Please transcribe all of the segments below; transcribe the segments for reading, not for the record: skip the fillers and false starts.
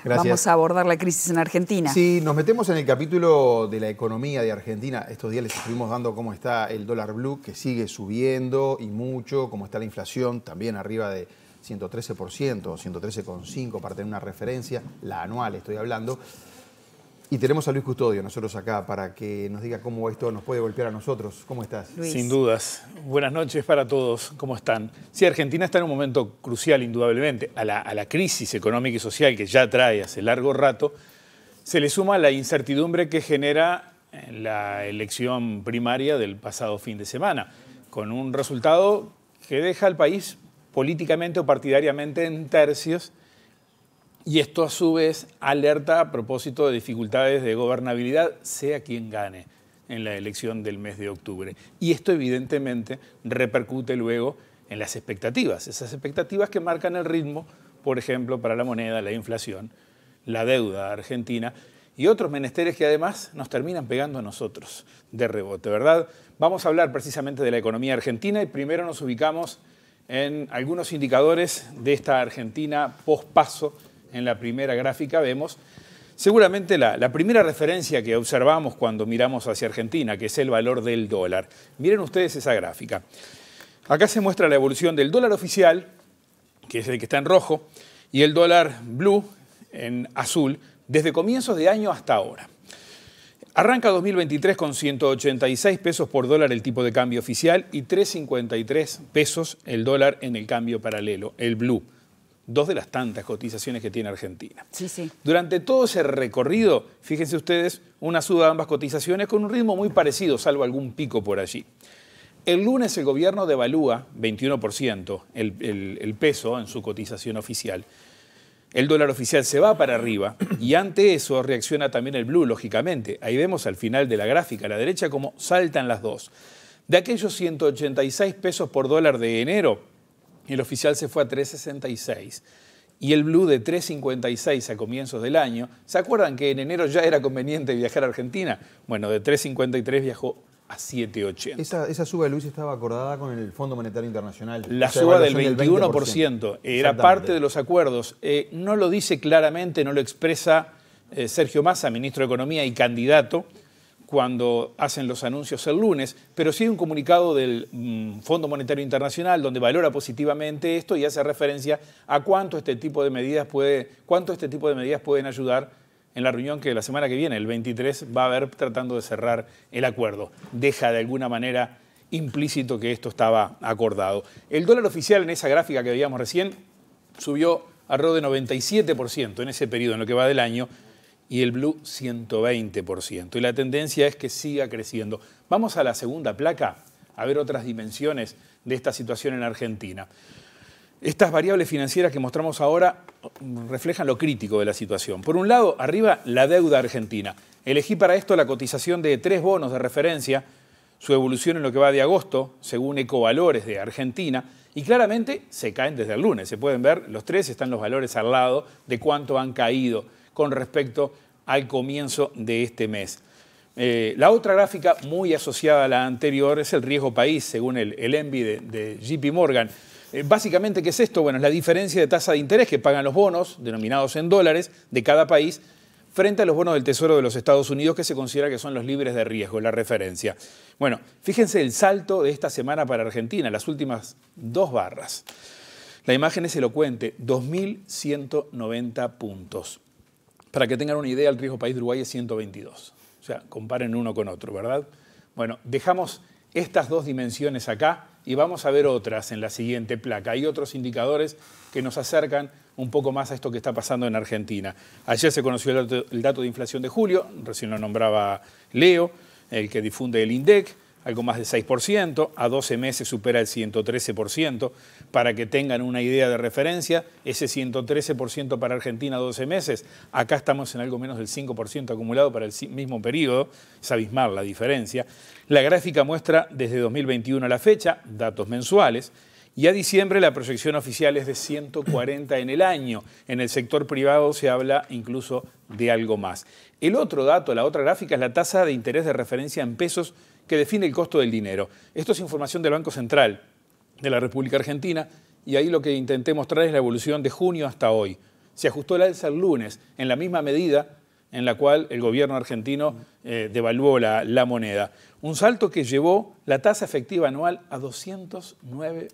Gracias. Vamos a abordar la crisis en Argentina. Sí, nos metemos en el capítulo de la economía de Argentina. Estos días les estuvimos dando cómo está el dólar blue, que sigue subiendo y mucho, cómo está la inflación, también arriba de 113%, 113,5% para tener una referencia, la anual estoy hablando. Y tenemos a Luis Custodio, nosotros acá, para que nos diga cómo esto nos puede golpear a nosotros. ¿Cómo estás? Luis. Sin dudas. Buenas noches para todos. ¿Cómo están? Sí, Argentina está en un momento crucial, indudablemente. A la crisis económica y social que ya trae hace largo rato, se le suma la incertidumbre que genera la elección primaria del pasado fin de semana, con un resultado que deja al país políticamente o partidariamente en tercios. Y esto a su vez alerta a propósito de dificultades de gobernabilidad, sea quien gane en la elección del mes de octubre. Y esto evidentemente repercute luego en las expectativas, esas expectativas que marcan el ritmo, por ejemplo, para la moneda, la inflación, la deuda argentina y otros menesteres que además nos terminan pegando a nosotros de rebote, ¿verdad? Vamos a hablar precisamente de la economía argentina y primero nos ubicamos en algunos indicadores de esta Argentina post-paso. En la primera gráfica vemos seguramente la primera referencia que observamos cuando miramos hacia Argentina, que es el valor del dólar. Miren ustedes esa gráfica. Acá se muestra la evolución del dólar oficial, que es el que está en rojo, y el dólar blue en azul, desde comienzos de año hasta ahora. Arranca 2023 con 186 pesos por dólar el tipo de cambio oficial y 3,53 pesos el dólar en el cambio paralelo, el blue. Dos de las tantas cotizaciones que tiene Argentina. Sí. Durante todo ese recorrido, fíjense ustedes, una suba de ambas cotizaciones con un ritmo muy parecido, salvo algún pico por allí. El lunes el gobierno devalúa 21% el peso en su cotización oficial. El dólar oficial se va para arriba y ante eso reacciona también el blue, lógicamente. Ahí vemos al final de la gráfica a la derecha cómo saltan las dos. De aquellos 186 pesos por dólar de enero, el oficial se fue a 3,66 y el blue de 3,56 a comienzos del año. ¿Se acuerdan que en enero ya era conveniente viajar a Argentina? Bueno, de 3,53 viajó a 7,80. Esa suba de Luis estaba acordada con el Fondo Monetario Internacional. La suba del 21% era parte de los acuerdos. No lo dice claramente, no lo expresa Sergio Massa, ministro de Economía y candidato, cuando hacen los anuncios el lunes, pero sí hay un comunicado del Fondo Monetario Internacional donde valora positivamente esto y hace referencia a cuánto este tipo de medidas pueden ayudar en la reunión que la semana que viene, el 23, va a haber tratando de cerrar el acuerdo. Deja de alguna manera implícito que esto estaba acordado. El dólar oficial en esa gráfica que veíamos recién subió alrededor de 97% en ese periodo, en lo que va del año, y el blue 120%. Y la tendencia es que siga creciendo. Vamos a la segunda placa a ver otras dimensiones de esta situación en Argentina. Estas variables financieras que mostramos ahora reflejan lo crítico de la situación. Por un lado, arriba, la deuda argentina. Elegí para esto la cotización de 3 bonos de referencia, su evolución en lo que va de agosto, según Ecovalores de Argentina, y claramente se caen desde el lunes. Se pueden ver, los 3 están los valores al lado de cuánto han caído con respecto al comienzo de este mes. La otra gráfica muy asociada a la anterior es el riesgo país, según el ENVI de JP Morgan. Básicamente, ¿qué es esto? Bueno, es la diferencia de tasa de interés que pagan los bonos, denominados en dólares, de cada país, frente a los bonos del Tesoro de los Estados Unidos, que se considera que son los libres de riesgo, la referencia. Bueno, fíjense el salto de esta semana para Argentina, las últimas 2 barras. La imagen es elocuente, 2.190 puntos. Para que tengan una idea, el riesgo país de Uruguay es 122. O sea, comparen uno con otro, ¿verdad? Bueno, dejamos estas 2 dimensiones acá y vamos a ver otras en la siguiente placa. Hay otros indicadores que nos acercan un poco más a esto que está pasando en Argentina. Ayer se conoció el dato de inflación de julio, recién lo nombraba Leo, el que difunde el INDEC, algo más de 6%, a 12 meses supera el 113%. Para que tengan una idea de referencia, ese 113% para Argentina a 12 meses, acá estamos en algo menos del 5% acumulado para el mismo periodo, es abismal la diferencia. La gráfica muestra desde 2021 a la fecha, datos mensuales, y a diciembre la proyección oficial es de 140 en el año. En el sector privado se habla incluso de algo más. El otro dato, la otra gráfica, es la tasa de interés de referencia en pesos que define el costo del dinero. Esto es información del Banco Central de la República Argentina y ahí lo que intenté mostrar es la evolución de junio hasta hoy. Se ajustó el alza el lunes, en la misma medida en la cual el gobierno argentino devaluó la moneda. Un salto que llevó la tasa efectiva anual a 209%.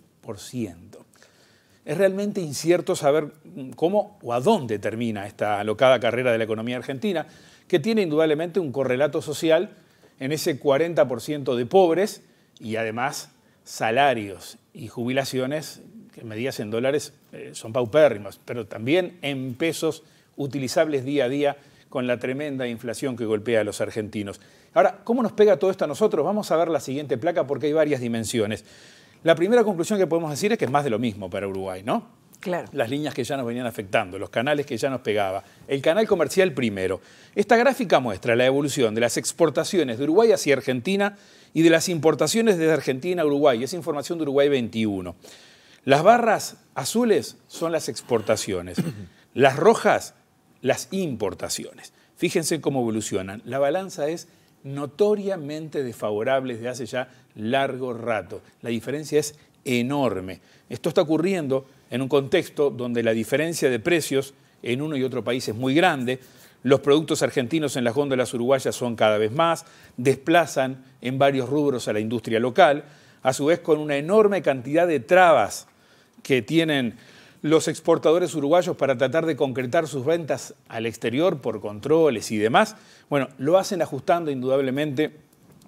Es realmente incierto saber cómo o a dónde termina esta alocada carrera de la economía argentina, que tiene indudablemente un correlato social en ese 40% de pobres y además salarios y jubilaciones que medidas en dólares son paupérrimos, pero también en pesos utilizables día a día con la tremenda inflación que golpea a los argentinos. Ahora, ¿cómo nos pega todo esto a nosotros? Vamos a ver la siguiente placa porque hay varias dimensiones. La primera conclusión que podemos decir es que es más de lo mismo para Uruguay, ¿no? Claro. Las líneas que ya nos venían afectando, los canales que ya nos pegaba. El canal comercial primero. Esta gráfica muestra la evolución de las exportaciones de Uruguay hacia Argentina y de las importaciones desde Argentina a Uruguay. Es información de Uruguay 21. Las barras azules son las exportaciones. Las rojas, las importaciones. Fíjense cómo evolucionan. La balanza es notoriamente desfavorable desde hace ya largo rato. La diferencia es enorme. Esto está ocurriendo en un contexto donde la diferencia de precios en uno y otro país es muy grande. Los productos argentinos en las góndolas uruguayas son cada vez más, desplazan en varios rubros a la industria local, a su vez con una enorme cantidad de trabas que tienen los exportadores uruguayos para tratar de concretar sus ventas al exterior por controles y demás. Bueno, lo hacen ajustando indudablemente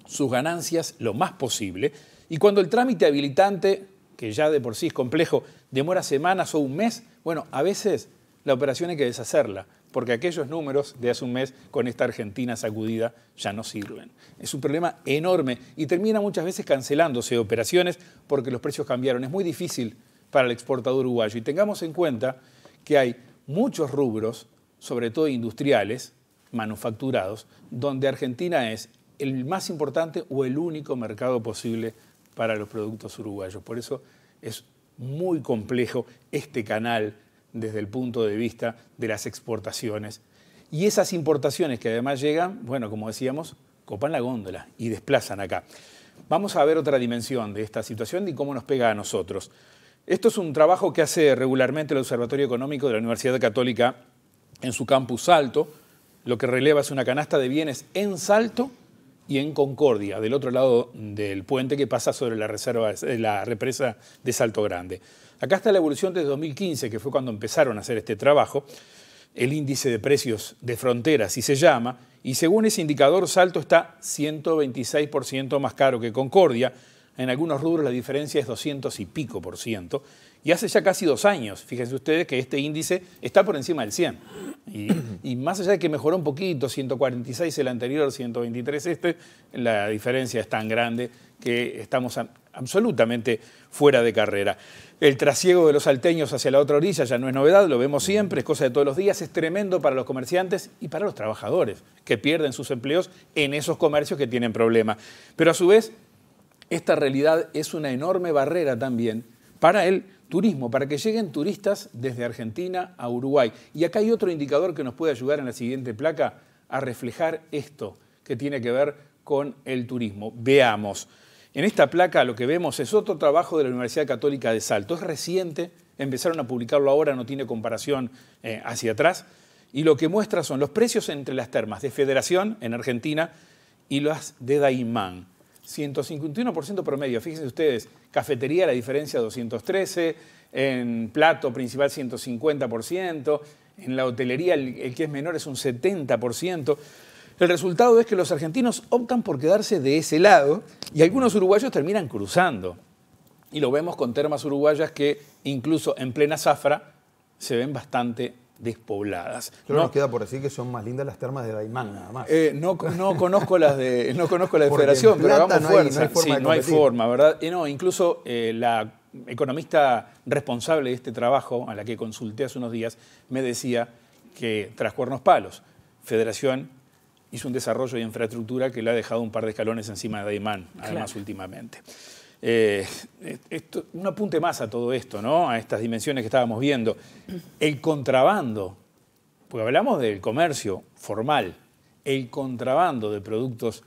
sus ganancias lo más posible. Y cuando el trámite habilitante, que ya de por sí es complejo, demora semanas o un mes, bueno, a veces la operación hay que deshacerla, porque aquellos números de hace un mes con esta Argentina sacudida ya no sirven. Es un problema enorme y termina muchas veces cancelándose operaciones porque los precios cambiaron. Es muy difícil para el exportador uruguayo. Y tengamos en cuenta que hay muchos rubros, sobre todo industriales, manufacturados, donde Argentina es el más importante o el único mercado posible para los productos uruguayos. Por eso es muy complejo este canal desde el punto de vista de las exportaciones. Y esas importaciones que además llegan, bueno, como decíamos, copan la góndola y desplazan acá. Vamos a ver otra dimensión de esta situación y cómo nos pega a nosotros. Esto es un trabajo que hace regularmente el Observatorio Económico de la Universidad Católica en su campus Salto. Lo que releva es una canasta de bienes en Salto y en Concordia, del otro lado del puente que pasa sobre la represa de Salto Grande. Acá está la evolución desde 2015, que fue cuando empezaron a hacer este trabajo. El índice de precios de frontera, así se llama, y según ese indicador, Salto está 126% más caro que Concordia. En algunos rubros la diferencia es 200 y pico %. Y hace ya casi 2 años, fíjense ustedes que este índice está por encima del 100. Y más allá de que mejoró un poquito, 146 el anterior, 123 este, la diferencia es tan grande que estamos absolutamente fuera de carrera. El trasiego de los salteños hacia la otra orilla ya no es novedad, lo vemos siempre, es cosa de todos los días, es tremendo para los comerciantes y para los trabajadores que pierden sus empleos en esos comercios que tienen problemas. Pero a su vez, esta realidad es una enorme barrera también para el turismo, para que lleguen turistas desde Argentina a Uruguay. Y acá hay otro indicador que nos puede ayudar en la siguiente placa a reflejar esto que tiene que ver con el turismo. Veamos. En esta placa lo que vemos es otro trabajo de la Universidad Católica de Salto. Es reciente, empezaron a publicarlo ahora, no tiene comparación hacia atrás. Y lo que muestra son los precios entre las termas de Federación en Argentina y las de Daymán. 151% promedio, fíjense ustedes, cafetería la diferencia 213, en plato principal 150%, en la hotelería el que es menor es un 70%. El resultado es que los argentinos optan por quedarse de ese lado y algunos uruguayos terminan cruzando. Y lo vemos con termas uruguayas que incluso en plena zafra se ven bastante despobladas. Solo nos queda por decir que son más lindas las termas de Daymán, nada más. No conozco las de Federación, pero hagamos fuerza. No hay forma, ¿verdad? No, incluso la economista responsable de este trabajo, a la que consulté hace unos días, me decía que tras cuernos palos, Federación hizo un desarrollo de infraestructura que le ha dejado un par de escalones encima de Daymán, además últimamente. Un apunte más a todo esto, ¿no? A estas dimensiones que estábamos viendo. El contrabando, porque hablamos del comercio formal, el contrabando de productos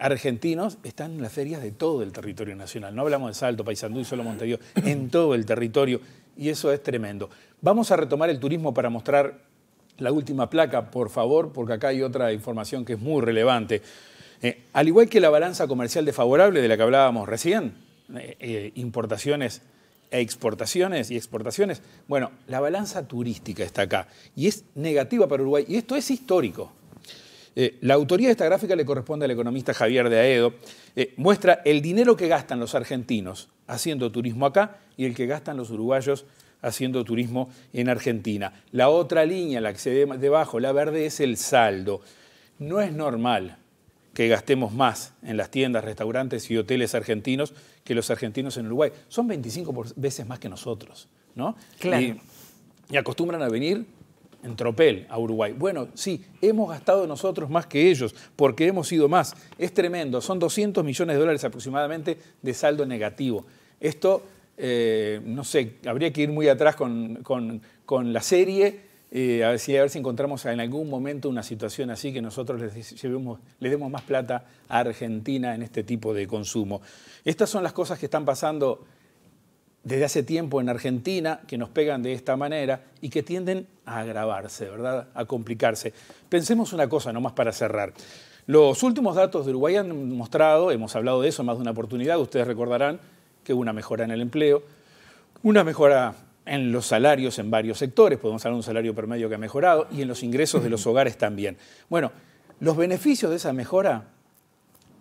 argentinos están en las ferias de todo el territorio nacional. No hablamos de Salto, Paysandú y solo Montevideo, en todo el territorio. y eso es tremendo. Vamos a retomar el turismo para mostrar la última placa, por favor, porque acá hay otra información que es muy relevante. Al igual que la balanza comercial desfavorable de la que hablábamos recién, importaciones e exportaciones y exportaciones, bueno, la balanza turística está acá y es negativa para Uruguay, y esto es histórico. La autoría de esta gráfica le corresponde al economista Javier de Aedo. Muestra el dinero que gastan los argentinos haciendo turismo acá y el que gastan los uruguayos haciendo turismo en Argentina. La otra línea, la que se ve debajo, la verde, es el saldo. No es normal que gastemos más en las tiendas, restaurantes y hoteles argentinos que los argentinos en Uruguay. Son 25 veces más que nosotros, ¿no? Claro. Y acostumbran a venir en tropel a Uruguay. Bueno, sí, hemos gastado nosotros más que ellos porque hemos ido más. Es tremendo, son 200 millones de dólares aproximadamente de saldo negativo. Esto, no sé, habría que ir muy atrás con la serie, a ver si encontramos en algún momento una situación así que nosotros les demos más plata a Argentina en este tipo de consumo. Estas son las cosas que están pasando desde hace tiempo en Argentina, que nos pegan de esta manera y que tienden a agravarse, ¿verdad? A complicarse. Pensemos una cosa, nomás para cerrar. Los últimos datos de Uruguay han mostrado, hemos hablado de eso en más de una oportunidad, ustedes recordarán que hubo una mejora en el empleo, una mejora en los salarios en varios sectores, podemos hablar de un salario promedio que ha mejorado, y en los ingresos de los hogares también. Bueno, los beneficios de esa mejora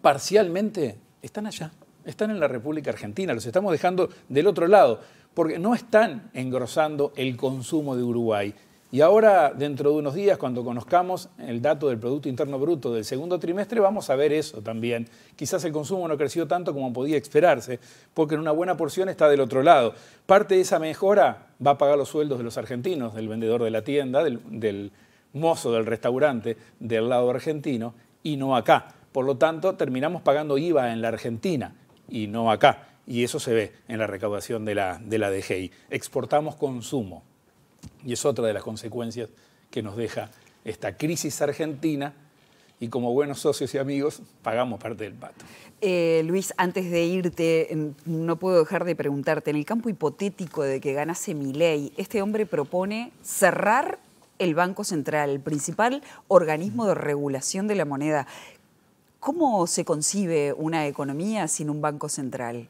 parcialmente están allá. Están en la República Argentina, los estamos dejando del otro lado, porque no están engrosando el consumo de Uruguay. Y ahora, dentro de unos días, cuando conozcamos el dato del Producto Interno Bruto del segundo trimestre, vamos a ver eso también. Quizás el consumo no creció tanto como podía esperarse, porque en una buena porción está del otro lado. Parte de esa mejora va a pagar los sueldos de los argentinos, del vendedor de la tienda, del mozo del restaurante del lado argentino, y no acá. Por lo tanto, terminamos pagando IVA en la Argentina y no acá. Y eso se ve en la recaudación de la DGI. Exportamos consumo. Y es otra de las consecuencias que nos deja esta crisis argentina. Y como buenos socios y amigos, pagamos parte del pato. Luis, antes de irte, no puedo dejar de preguntarte, en el campo hipotético de que ganase Milei, este hombre propone cerrar el Banco Central, el principal organismo de regulación de la moneda. ¿Cómo se concibe una economía sin un banco central?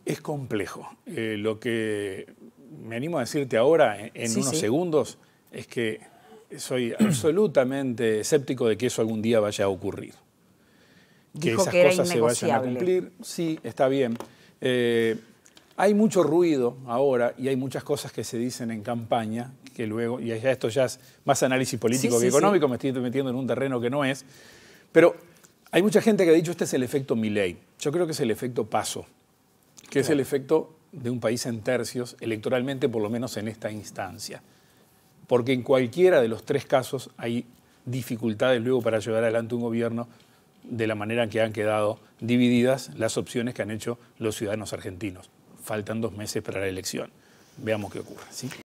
Es complejo. Lo que me animo a decirte ahora, en unos segundos, es que soy absolutamente escéptico de que eso algún día vaya a ocurrir. Dijo esas que era cosas se vayan a cumplir. Sí, está bien. Hay mucho ruido ahora y hay muchas cosas que se dicen en campaña que luego, y esto ya es más análisis político que económico, me estoy metiendo en un terreno que no es, pero hay mucha gente que ha dicho este es el efecto Milei. Yo creo que es el efecto Paso, que es el efecto de un país en tercios, electoralmente por lo menos en esta instancia. Porque en cualquiera de los tres casos hay dificultades luego para llevar adelante un gobierno de la manera en que han quedado divididas las opciones que han hecho los ciudadanos argentinos. Faltan 2 meses para la elección. Veamos qué ocurre, ¿sí?